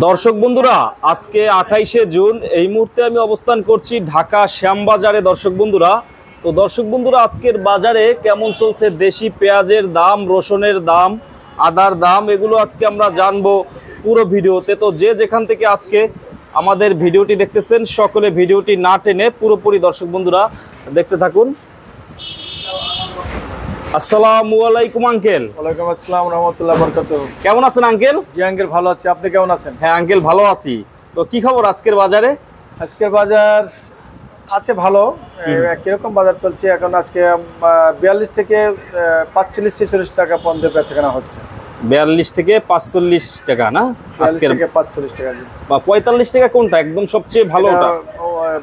দর্শক বন্ধুরা, আজকে 28শে জুন। এই মুহূর্তে আমি অবস্থান করছি ঢাকা শ্যামবাজারে। দর্শক বন্ধুরা, আজকের বাজারে কেমন চলছে দেশি পেঁয়াজের দাম, রসুনের দাম, আদার দাম, এগুলো আজকে আমরা জানবো পুরো ভিডিওতে। তো যে যেখান থেকে আজকে আমাদের ভিডিওটি দেখতেছেন, সকলে ভিডিওটি না টেনে পুরোপুরি দর্শক বন্ধুরা দেখতে থাকুন। আসসালামু আলাইকুম আঙ্কেল। ওয়ালাইকুম আসসালাম রাহমাতুল্লাহি ওয়া বারাকাতুহু। কেমন আছেন আঙ্কেল? জি আঙ্কেল, ভালো আছি। আপনি কেমন আছেন? হ্যাঁ আঙ্কেল, ভালো আছি। তো কি খবর আজকের বাজারে? আজকের বাজার আছে ভালো। কিরকম বাজার চলছে এখন? আজকে 42 থেকে 45-46 টাকা পর্যন্ত বেচাকেনা হচ্ছে। 42 থেকে 45 টাকা না? 42 থেকে 45 টাকা। বা 45 টাকা কোনটা একদম সবচেয়ে ভালোটা?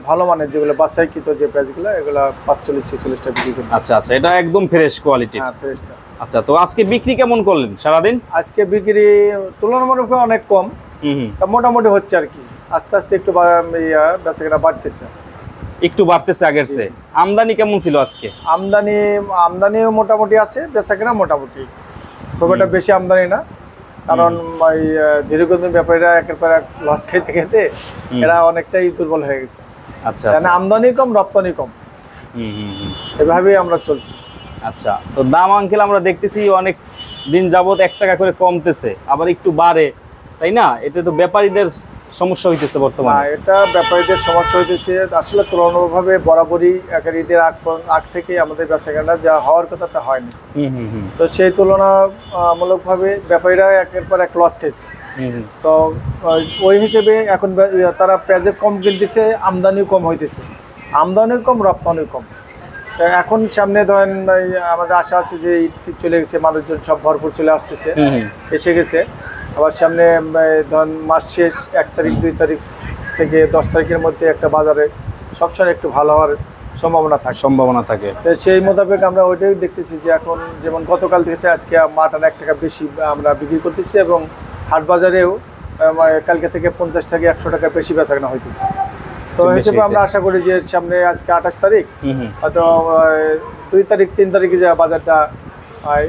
ভালো মানের যেগুলো বাছাইকৃত যে পেঁয়াজগুলো, এগুলো 45-46 টাকা বিক্রি করি। আচ্ছা, এটা একদম ফ্রেশ কোয়ালিটি। হ্যাঁ, ফ্রেশটা। আচ্ছা, তো আজকে বিক্রি কেমন করলেন সারাদিন? আজকে বিক্রি তুলনামূলক অনেক কম। তা মোটামুটি হচ্ছে আর কি, আস্তে আস্তে একটু বেচাকেনা বাড়তেছে। একটু বাড়তেছে আগের চেয়ে। আমদানি কেমন ছিল আজকে? আমদানিও মোটামুটি আছে, বেচাকেনা মোটামুটি, খুব একটা বেশি আমদানি না। কারণ ওই দীর্ঘদিন ব্যাপারীরা একের পর এক লস খেতে খেতে এরা অনেকটাই দুর্বল হয়ে গেছে। আচ্ছা, আমদানি কম, রপ্তানি কম, এভাবেই আমরা চলছি। আচ্ছা, তো দাম আঙ্কেল আমরা দেখতেছি অনেক দিন যাবত 1 টাকা করে কমতেছে, আবার একটু বাড়ে, তাই না? এতে তো ব্যাপারীদের সমস্যা হইতেছে বর্তমানে। এটা ব্যাপারীদের সমস্যা হইতেছে আসলে। তুলনামূলকভাবে বরাবরই ঈদের আগ থেকে আমাদের বেচাকেনা যা হওয়ার কথা তা হয়নি। তো সেই তুলনামূলকভাবে ব্যাপারীরা একের পর এক লস খেয়েছে। তো ওই হিসেবে এখন তারা পেঁয়াজে কম কিনতেছে, আমদানিও কম হইতেছে। আমদানিও কম, রপ্তানিও কম। এখন সামনে ধরেন আমাদের আশা আছে যে ঈদ চলে গেছে, মানুষজন সব ভরপুর চলে আসতেছে, এসে গেছে। আবার সামনে ধরেন মাস শেষ 1 তারিখ 2 তারিখ থেকে 10 তারিখের মধ্যে একটা বাজারে সবসময় একটু ভালো হওয়ার সম্ভাবনা থাকে। তো সেই মোতাবেক আমরা ওইটাই দেখতেছি যে এখন যেমন গতকাল থেকে আজকে মাটন 1 টাকা বেশি আমরা বিক্রি করতেছি, এবং হাট বাজারেও কালকে থেকে 50 থেকে 100 টাকা বেশি বেচাকেনা হইতেছে। তো হিসেবে আমরা আশা করি যে সামনে আজকে 28 তারিখ, হয়তো 2 তারিখ 3 তারিখে যে বাজারটা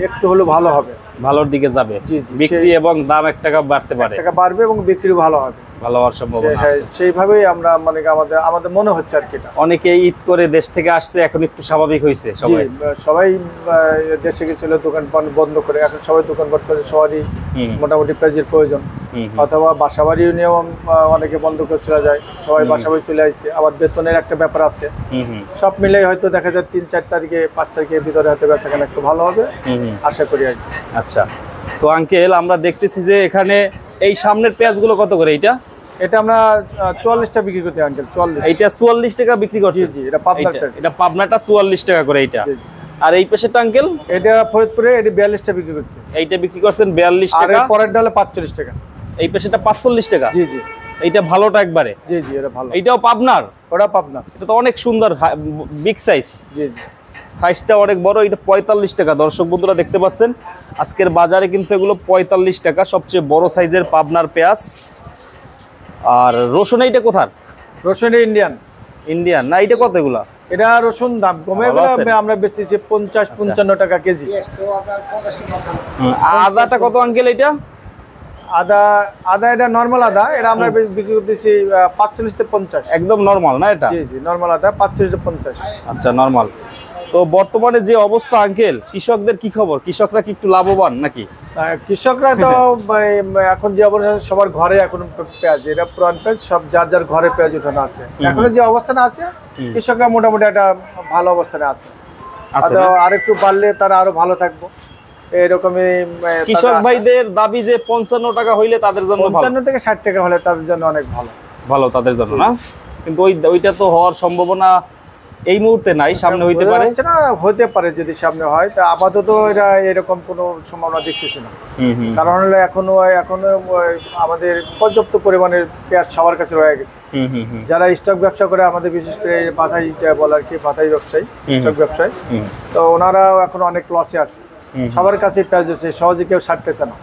একটু হলেও ভালো হবে, ভালোর দিকে যাবে। বিক্রি এবং দাম 1 টাকা বাড়তে পারে, 1 টাকা বাড়বে এবং বিক্রি ভালো হবে, ভালো হওয়ার সম্ভাবনা আছে। সেইভাবেই আমরা মানে আমাদের মনে হচ্ছে আর কি। অনেকে ঈদ করে দেশ থেকে আসছে, এখন একটু স্বাভাবিক হয়েছে। সবাই দেশে গেছিল দোকান বন্ধ করে, এখন সবাই দোকান বন্ধ করে, সবারই মোটামুটি পেঁয়াজের প্রয়োজন। অথবা বাসাবাড়িও নিয়েও অনেকে বন্ধ করে চলে যায়, সবাই বাসাবাড়ি চলে আসছে। আবার বেতনের একটা ব্যাপার আছে, সব মিলে হয়তো দেখা যায় 3-4 তারিখে 5 তারিখের ভিতরে হয়তো বেচাকেনা একটু ভালো হবে আশা করি আর কি। আচ্ছা, তো আঙ্কেল আমরা দেখতেছি যে এখানে এই সামনের পেঁয়াজগুলো কত করে? এটা আমরা 44টা বিক্রি করতে আঙ্কেল। 44, এইটা 44 টাকা বিক্রি করছি। জি, এটা পাবনাটা। এটা পাবনাটা 44 টাকা করে এইটা। আর এই পেশেটা আঙ্কেল? এটা ফরিদপুরে, এটা 42টা বিক্রি করছে। এইটা বিক্রি করছেন 42 টাকা। আর পরের ডালে 45 টাকা। এই পেশেটা 45 টাকা। জি। এইটা ভালোটা একবারে। জি, এটা ভালো। এইটাও পাবনার? ওটা পাবনার। এটা তো অনেক সুন্দর, বিগ সাইজ। জি, সাইজটা অনেক বড়। এটা 45 টাকা। দর্শক বন্ধুরা দেখতে পাচ্ছেন আজকের বাজারে কিন্তু এগুলো 45 টাকা, সবচেয়ে বড় সাইজের পাবনার পেঁয়াজ। আর রসুন এইটা কোথার? রসুন ইন্ডিয়ান না, এটা কত এগুলা? এটা রসুন দাম কমে, আমরা বেচতেছি 50-55 টাকা কেজি। আদাটা কত আঙ্কেল? এটা আদা এটা নরমাল আদা, এটা আমরা বিক্রি করতেছি 45 থেকে 50। একদম নরমাল না এটা? জি, নরমাল আদা 45 থেকে 50। আচ্ছা, নরমাল। তো বর্তমানে যে অবস্থা আঙ্কেল, কৃষকদের কি খবর? কৃষকরা কি একটু লাভবান নাকি? কৃষকরা তো এখন যে অবস্থা, সবার ঘরে এখন পেঁয়াজ, এটা পুরান পেঁয়াজ, সব যার ঘরে পেঁয়াজ উঠানো আছে। এখন যে অবস্থানে আছে, কৃষকরা মোটামুটি একটা ভালো অবস্থানে আছে। আর একটু বাড়লে তারা আরো ভালো থাকবো, এরকমই। কৃষক ভাইদের দাবি যে 55 টাকা হইলে তাদের জন্য, 55 থেকে 60 টাকা হলে তাদের জন্য অনেক ভালো তাদের জন্য না। কিন্তু ওইটা তো হওয়ার সম্ভাবনা এই মুহূর্তে নাই, সামনে হইতে পারে না, হতে পারে যদি সামনে হয়। তা আপাতত এটা এরকম কোনো সম্ভাবনা দেখতেছি না। কারণ হলো এখনো আমাদের পর্যাপ্ত পরিমাণে পেঁয়াজ সবার কাছে রয়ে গেছে। যারা স্টক ব্যবসা করে, আমাদের বিশেষ করে বাধাই বলার কি, বাধাই ব্যবসায়ী, স্টক ব্যবসায়ী, তো ওনারাও এখন অনেক লসে আছে। সবার কাছে পেঁয়াজ আছে, সহজে কেউ ছাড়তেছে না।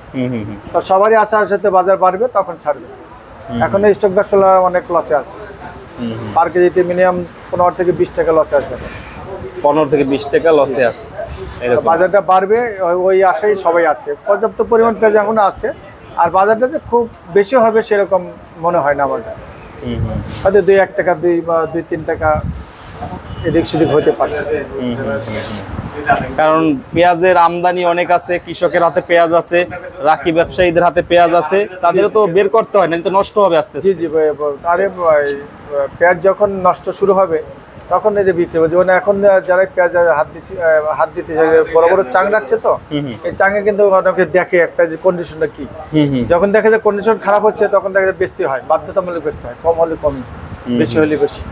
তো সবারই আশার সাথে বাজার বাড়বে, তখন ছাড়বে। এখন স্টক ব্যবসা অনেক লসে আছে। পার কেজিতে মিনিমাম 15 থেকে 20 টাকা লসে আছে। 15 থেকে 20 টাকা লসে আছে। বাজারটা বাড়বে ওই আশাই সবাই আছে। পর্যাপ্ত পরিমাণ পেঁয়াজ এখন আছে, আর বাজারটা যে খুব বেশি হবে সেরকম মনে হয় না আমার কাছে। হয়তো 2-1 টাকা 2-3 টাকা এদিক সেদিক হতে পারে। কারণ পেঁয়াজের আমদানি অনেক আছে, কৃষকের হাতে পেঁয়াজ আছে, রাখি ব্যবসায়ীদের হাতে পেঁয়াজ আছে, তাদেরও তো বের করতে হয়, না তো নষ্ট হবে আস্তে আস্তে। জি জি ভাই, আরে ভাই, পেঁয়াজ যখন নষ্ট শুরু হবে তখন এই যে বিক্রি হবে। যেমন এখন যারা পেঁয়াজ হাত দিতে বড় বড় চাং রাখছে, তো এই চাঙে কিন্তু অনেকে দেখে একটা যে কন্ডিশনটা কি, যখন দেখে যে কন্ডিশন খারাপ হচ্ছে তখন দেখে বেচতে হয়, বাধ্যতামূলক বেচতে হয়, কম হলে কম, বেশি হলে বেশি।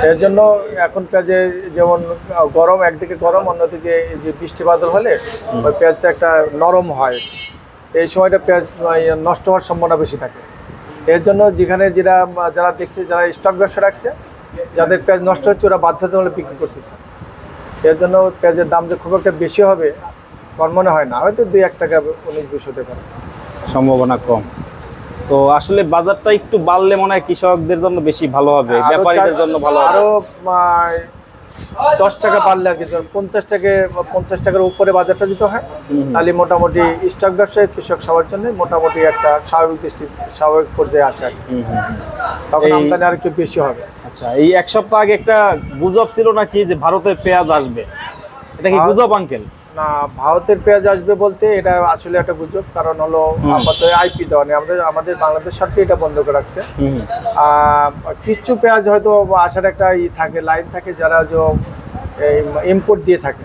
এর জন্য এখন পেঁয়াজে যেমন গরম, একদিকে গরম, অন্যদিকে এই যে বৃষ্টি বাদল হলে ওই পেঁয়াজটা একটা নরম হয়, এই সময়টা পেঁয়াজ নষ্ট হওয়ার সম্ভাবনা বেশি থাকে। এর জন্য যেখানে যারা দেখছে, যারা স্টক ব্যবসা রাখছে, যাদের পেঁয়াজ নষ্ট হচ্ছে ওরা বাধ্যতামূলক বিক্রি করতেছে। এর জন্য পেঁয়াজের দাম যে খুব একটা বেশি হবে আমার মনে হয় না, হয়তো 2-1 টাকা 19-20 হতে পারে, সম্ভাবনা কম। তো আসলে বাজারটা একটু বাড়লে মনে হয় কৃষকদের জন্য বেশি ভালো হবে, ব্যাপারীদের জন্য ভালো হবে। আরো 10 টাকা বাড়লে আর কি, 50 টাকার উপরে বাজারটা দিতে হয়, তাহলে মোটামুটি স্টক ব্যবসায়ী কৃষক সবার জন্য মোটামুটি একটা স্বাভাবিক পর্যায়ে আসে আর কি। তখন আমদানি আর একটু বেশি হবে। আচ্ছা, এই 1 সপ্তাহ আগে একটা গুজব ছিল নাকি যে ভারতের পেঁয়াজ আসবে, এটা কি গুজব আঙ্কেল? না, ভারতের পেঁয়াজ আসবে বলতে এটা আসলে একটা গুজব। কারণ হলো আমাদের আইপি দেওয়া নেই, আমাদের বাংলাদেশ সরকার এটা বন্ধ করে রাখছে। কিছু পেঁয়াজ হয়তো আসার একটা থাকে, লাইন থাকে, যারা ইম্পোর্ট দিয়ে থাকে,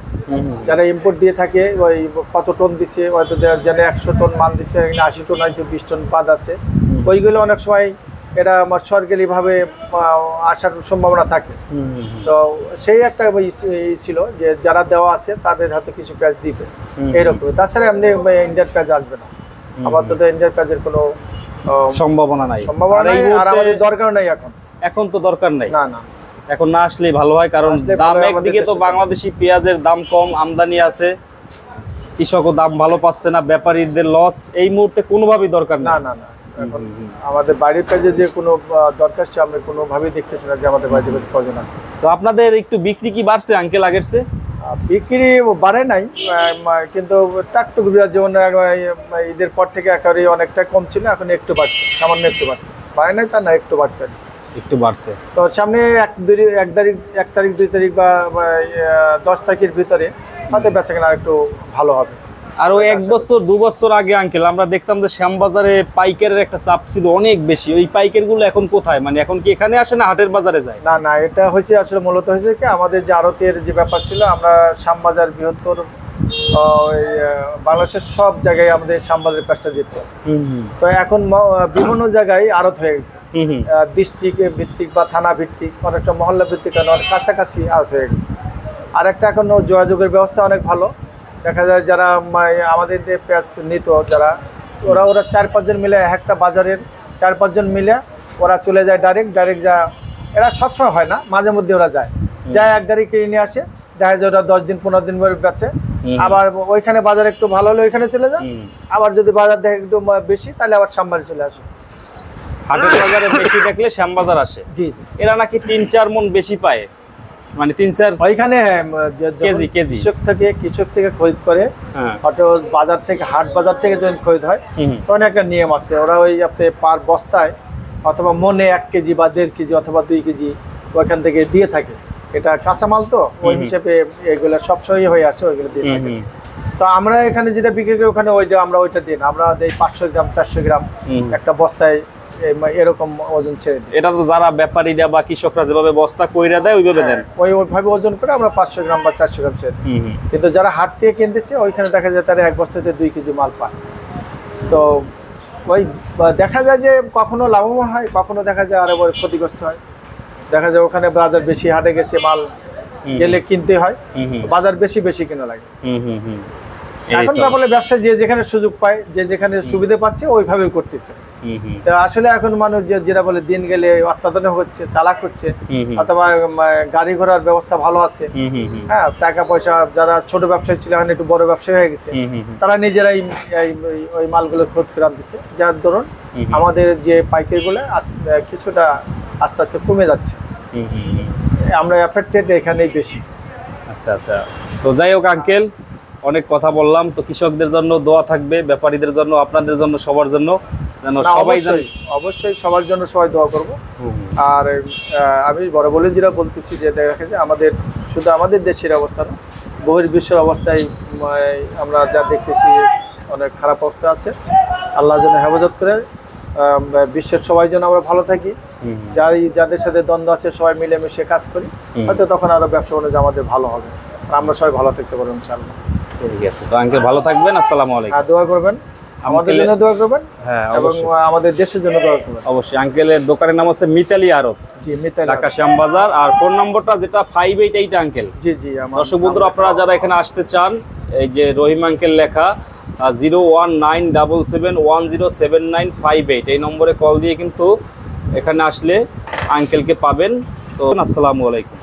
যারা ইম্পোর্ট দিয়ে থাকে ওই কত টন দিচ্ছে, হয়তো যেন 100 টন মাল দিচ্ছে, 80 টন আছে, 20 টন বাদ আছে, ওইগুলো অনেক সময় এটা আমার সরকারিভাবে আসার সম্ভাবনা থাকে। তো সেই একটা ছিল যে যারা দেওয়া আছে তাদের হাতে কিছু পেঁয়াজ দিবে এইরকম। তাছাড়া এমনি ইন্ডিয়ান পেঁয়াজ আসবে না, আপাতত ইন্ডিয়ান পেঁয়াজের কোনো সম্ভাবনা নাই, আর আমাদের দরকার নাই এখন তো দরকার নাই। না না, এখন না আসলেই ভালো হয়, কারণ দাম একদিকে তো বাংলাদেশি পেঁয়াজের দাম কম, আমদানি আছে, কৃষকও দাম ভালো পাচ্ছে না, ব্যাপারীদের লস এই মুহূর্তে কোনোভাবেই দরকার না। না না, এখন আমাদের বাড়ির কাজে যে কোনো দরকার সে আমরা কোনোভাবেই দেখতেছি না যে আমাদের বাড়িতে প্রয়োজন আছে। তো আপনাদের একটু বিক্রি কি বাড়ছে আঙ্কেল আগের চেয়ে? বিক্রি বাড়ে নাই, কিন্তু টাকটুক যেমন ঈদের পর থেকে একেবারে অনেকটা কম ছিল, এখন একটু বাড়ছে, সামান্য একটু বাড়ছে, বাড়ে নাই তা না, একটু বাড়ছে, একটু বাড়ছে। তো সামনে 1 তারিখ 2 তারিখ বা 10 তারিখের ভিতরে হয়তো বেচাকেনা একটু ভালো হবে। আরো 1 বছর 2 বছর আগে আঙ্কেল আমরা দেখতাম যে শ্যামবাজারে পাইকারের একটা চাপ ছিল অনেক বেশি, ওই পাইকার গুলো এখন কোথায়, মানে এখন কি এখানে আসে না হাটের বাজারে যায়? না না, এটা হয়েছে আসলে মূলত হয়েছে কি, আমাদের যে আড়তের যে ব্যাপার ছিল, আমরা শ্যামবাজার বৃহত্তর বাংলাদেশের সব জায়গায় আমাদের শ্যামবাজারের পেঁয়াজটা যেত। তো এখন বিভিন্ন জায়গায় আড়ত হয়ে গেছে, ডিস্ট্রিক্ট ভিত্তিক বা থানা ভিত্তিক, অনেকটা মহল্লা ভিত্তিক, অনেক কাছাকাছি আড়ত হয়ে গেছে। আর একটা এখন যোগাযোগের ব্যবস্থা অনেক ভালো, দেখা যায় যারা আমাদের যে পেঁয়াজ নিত যারা, ওরা 4-5 জন মিলে একটা বাজারের 4-5 জন মিলে ওরা চলে যায় ডাইরেক্ট যা, এরা সবসময় হয় না, মাঝে মধ্যে ওরা যায় এক গাড়ি কিনে নিয়ে আসে, দেখা যায় ওরা 10 দিন 15 দিন পরে বেচে, আবার ওইখানে বাজার একটু ভালো হলে ওইখানে চলে যায়, আবার যদি বাজার দেখে একটু বেশি তাহলে আবার শ্যামবাজারে চলে আসে। হাটের বাজারে বেশি দেখলে শ্যামবাজার আসে। জি, এরা নাকি 3-4 মণ বেশি পায়, মানে 3-4 ওইখানে কেজি কৃষক থেকে খরিদ করে, হয়তো বাজার থেকে হাট বাজার থেকে যখন খরিদ হয় তখন একটা নিয়ম আছে, ওরা ওই আপনি পার বস্তায় অথবা মনে 1 কেজি বা 1.5 কেজি অথবা 2 কেজি ওইখান থেকে দিয়ে থাকে। এটা কাঁচামাল তো ওই হিসেবে এগুলো সবসময় হয়ে আসে, ওইগুলো দিয়ে থাকে। তো আমরা এখানে যেটা বিক্রি করি ওখানে আমরা ওইটা দিই না, আমরা দেই 500 গ্রাম 400 গ্রাম একটা বস্তায়, এরকম ওজন ছেড়ে দিই। এটা তো যারা ব্যাপারীরা বা কৃষকরা যেভাবে বস্তা কইরা দেয় ওইভাবে দেন, ওইভাবে ওজন করে আমরা 500 গ্রাম বা 400 গ্রাম ছেড়ে দিই। কিন্তু যারা হাট থেকে কিনতেছে ওইখানে দেখা যায় তারা 1 বস্তাতে 2 কেজি মাল পায়। তো ওই দেখা যায় যে কখনো লাভবান হয়, কখনো দেখা যায় আরো ক্ষতিগ্রস্ত হয়। দেখা যায় ওখানে বাজার বেশি, হাটে গেছে মাল গেলে কিনতে হয়, বাজার বেশি কেনা লাগে। এখন ব্যাপারে ব্যবসা যে যেখানে সুযোগ পায়, যে যেখানে সুবিধা পাচ্ছে ওইভাবেই করতেছে। তো আসলে এখন মানুষ যেটা বলে দিন গেলে অত্যাধুনিক হচ্ছে, চালাক হচ্ছে, অথবা গাড়ি ঘোড়ার ব্যবস্থা ভালো আছে, হ্যাঁ, টাকা পয়সা যারা ছোট ব্যবসায়ী ছিল এখন একটু বড় ব্যবসায়ী হয়ে গেছে, তারা নিজেরাই ওই মালগুলো খরচ করে আনতেছে, যার ধরুন আমাদের যে পাইকারিগুলো কিছুটা আস্তে আস্তে কমে যাচ্ছে। আমরা এফেক্টেড এখানেই বেশি। আচ্ছা, তো যাই হোক আঙ্কেল, অনেক কথা বললাম, তো কৃষকদের জন্য দোয়া থাকবে, ব্যাপারীদের জন্য, আপনাদের জন্য, সবার জন্য, যেন না, সবাই জানে। অবশ্যই সবার জন্য সবাই দোয়া করব। আর আমি বরাবরই যেটা বলতেছি যে দেখা যায় আমাদের শুধু আমাদের দেশের অবস্থা না, বহির্বিশ্বের অবস্থায় আমরা যা দেখতেছি অনেক খারাপ অবস্থা আছে। আল্লাহ যেন হেফাজত করে, বিশ্বের সবাই যেন আমরা ভালো থাকি, যাদের সাথে দ্বন্দ্ব আছে সবাই মিলেমিশে কাজ করি, হয়তো তখন আরো ব্যবসা বাণিজ্য আমাদের ভালো হবে, আর আমরা সবাই ভালো থাকতে পারবো ইনশাআল্লাহ। ঠিক আছে, তো আঙ্কেল ভালো থাকবেন, আসসালামু আলাইকুম। আর দোয়া করবেন, আমাদের জন্য দোয়া করবেন, হ্যাঁ এবং আমাদের দেশের জন্য দোয়া করবেন। অবশ্যই। আঙ্কেলের দোকানের নাম হচ্ছে মিতালি আড়ত, জি, মিতালি, ঢাকা শ্যামবাজার। আর ফোন নম্বরটা যেটা 58 আঙ্কেল। জি জি। দর্শক বন্ধুরা, আপনারা যারা এখানে আসতে চান, এই যে রহিম আঙ্কেল লেখা 01977107958 এই নম্বরে কল দিয়ে কিন্তু এখানে আসলে আঙ্কেলকে পাবেন। তো আসসালামু আলাইকুম।